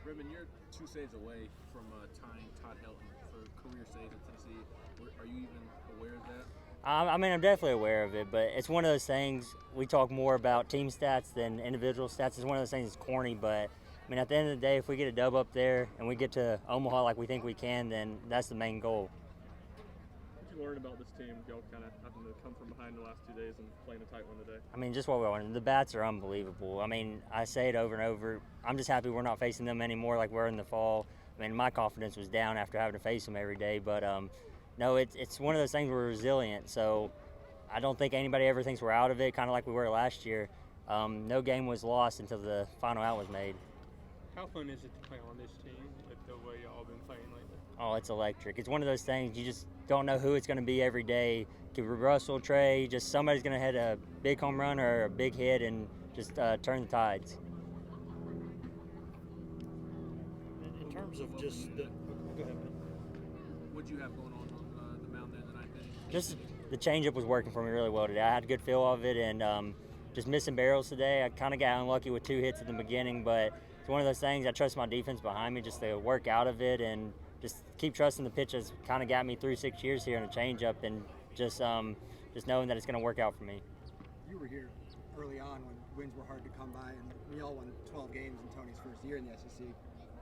Redmond, you're 2 saves away from tying Todd Helton for career saves in Tennessee. Are you even aware of that? I mean, I'm definitely aware of it, but it's one of those things, we talk more about team stats than individual stats. It's one of those things that's corny, but I mean, at the end of the day, if we get a dub up there and we get to Omaha like we think we can, then that's the main goal. What did you learn about this team, y'all kind of having to come from behind the last 2 days and playing a tight one today? I mean, just what we wanted. The bats are unbelievable. I mean, I say it over and over. I'm just happy we're not facing them anymore like we're in the fall. I mean, my confidence was down after having to face them every day, but no, it's one of those things we're resilient, so I don't think anybody ever thinks we're out of it, kind of like we were last year. No game was lost until the final out was made. How fun is it to play on this team with the way y'all been playing lately? Oh, it's electric. It's one of those things, you just don't know who it's going to be every day. Could be Russell, Trey, just somebody's going to hit a big home run or a big hit and just turn the tides. In terms of just the – go ahead, man. What did you have going on the mound there tonight? Just the changeup was working for me really well today. I had a good feel of it, and just missing barrels today. I kind of got unlucky with 2 hits in the beginning, but it's one of those things. I trust my defense behind me just to work out of it and just keep trusting the pitch has kind of got me through 6 years here in a changeup, and just knowing that it's going to work out for me. You were here early on when wins were hard to come by, and we all won 12 games in Tony's first year in the SEC.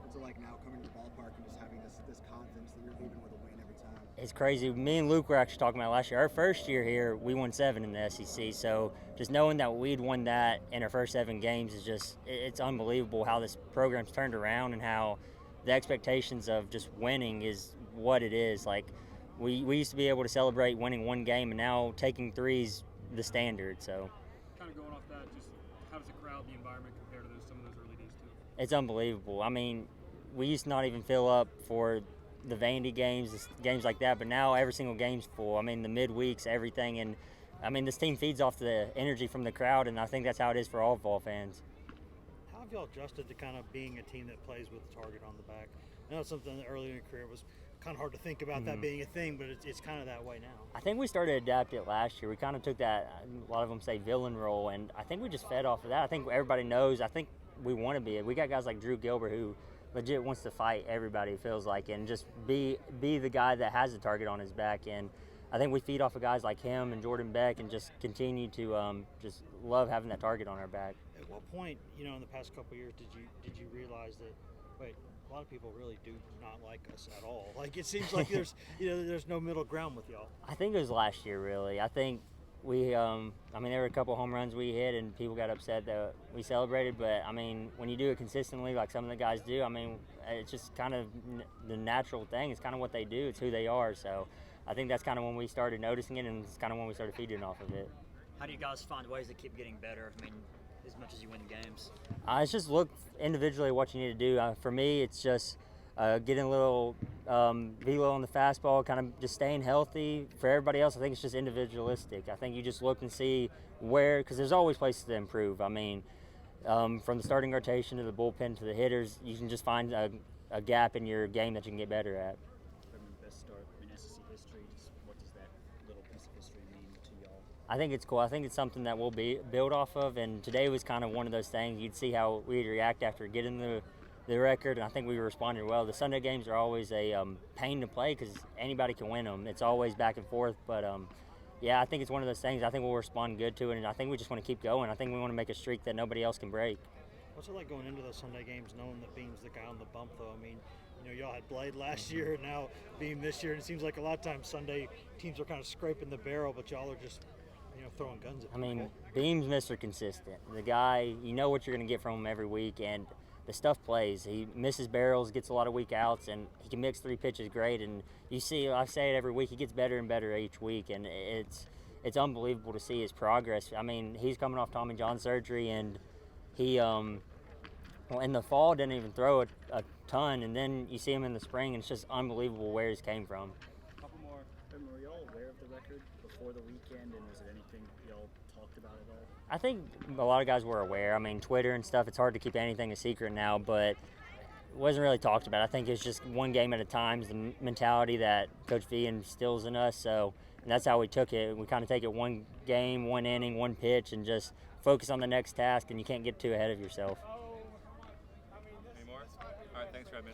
What's it like now coming to the ballpark and just having this confidence that you're leaving with a win every time? It's crazy. Me and Luke were actually talking about last year. Our first year here, we won 7 in the SEC. So just knowing that we'd won that in our first 7 games is just, it's unbelievable how this program's turned around and how the expectations of just winning is what it is. Like, we used to be able to celebrate winning 1 game, and now taking 3 is the standard. So Kind of going off that, just how does the crowd, the environment compare to some of those early days too? it's unbelievable. I mean, we used to not even fill up for the Vandy games, games like that, but now every single game's full. I mean, the midweeks, everything, and I mean, this team feeds off the energy from the crowd, and I think that's how it is for all Vol fans. How have y'all adjusted to kind of being a team that plays with the target on the back? I know it's something that earlier in your career was kind of hard to think about that being a thing, but it's kind of that way now. I think we started to adapt it last year. We kind of took that, a lot of them say villain role, and I think we just fed off of that. I think everybody knows. I think we want to be it. We got guys like Drew Gilbert who legit wants to fight everybody, it feels like, and just be the guy that has the target on his back. And I think we feed off of guys like him and Jordan Beck and just continue to just love having that target on our back. At what point, in the past couple of years, did you realize that, wait, a lot of people really do not like us at all? Like, it seems like there's there's no middle ground with y'all. I think it was last year, really. I think we, there were a couple home runs we hit and people got upset that we celebrated. But, I mean, when you do it consistently like some of the guys do, I mean, it's just kind of the natural thing. It's kind of what they do. It's who they are. So I think that's kind of when we started noticing it, and it's kind of when we started feeding off of it. How do you guys find ways to keep getting better? I mean, as much as you win games. It's just look individually at what you need to do. For me, it's just getting a little velo on the fastball, kind of just staying healthy. For everybody else, I think it's just individualistic. I think you just look and see where, because there's always places to improve. I mean, from the starting rotation to the bullpen to the hitters, you can just find a gap in your game that you can get better at. Best start in SEC history. Just what does that little piece of history mean to y'all? I think it's cool. I think it's something that we'll build off of, and today was kind of one of those things. You'd see how we'd react after getting the record, and I think we responded well. The Sunday games are always a pain to play because anybody can win them. It's always back and forth, but yeah, I think it's one of those things. I think we'll respond good to it, and I think we just want to keep going. I think we want to make a streak that nobody else can break. What's it like going into those Sunday games knowing that Beam's the guy on the bump, though? I mean, y'all had Blade last year and now Beam this year, and it seems like a lot of times Sunday teams are kind of scraping the barrel, but y'all are just throwing guns at people. I mean, Beam's Mr. Consistent. The guy, you know what you're going to get from him every week, and the stuff plays. He misses barrels, gets a lot of weak outs, and he can mix 3 pitches great. And you see, I say it every week, he gets better and better each week, and it's unbelievable to see his progress. I mean, he's coming off Tommy John surgery, and he in the fall didn't even throw a ton, and then you see him in the spring, and it's just unbelievable where he's came from. A couple more. Were y'all aware of the record before the weekend, and was it anything y'all talked about at all? I think a lot of guys were aware. I mean, Twitter and stuff, it's hard to keep anything a secret now, but it wasn't really talked about. I think it's just one game at a time is the mentality that Coach V instills in us, and that's how we took it. We kind of take it one game, one inning, one pitch, and just focus on the next task, and you can't get too ahead of yourself. All right, thanks, Redmond.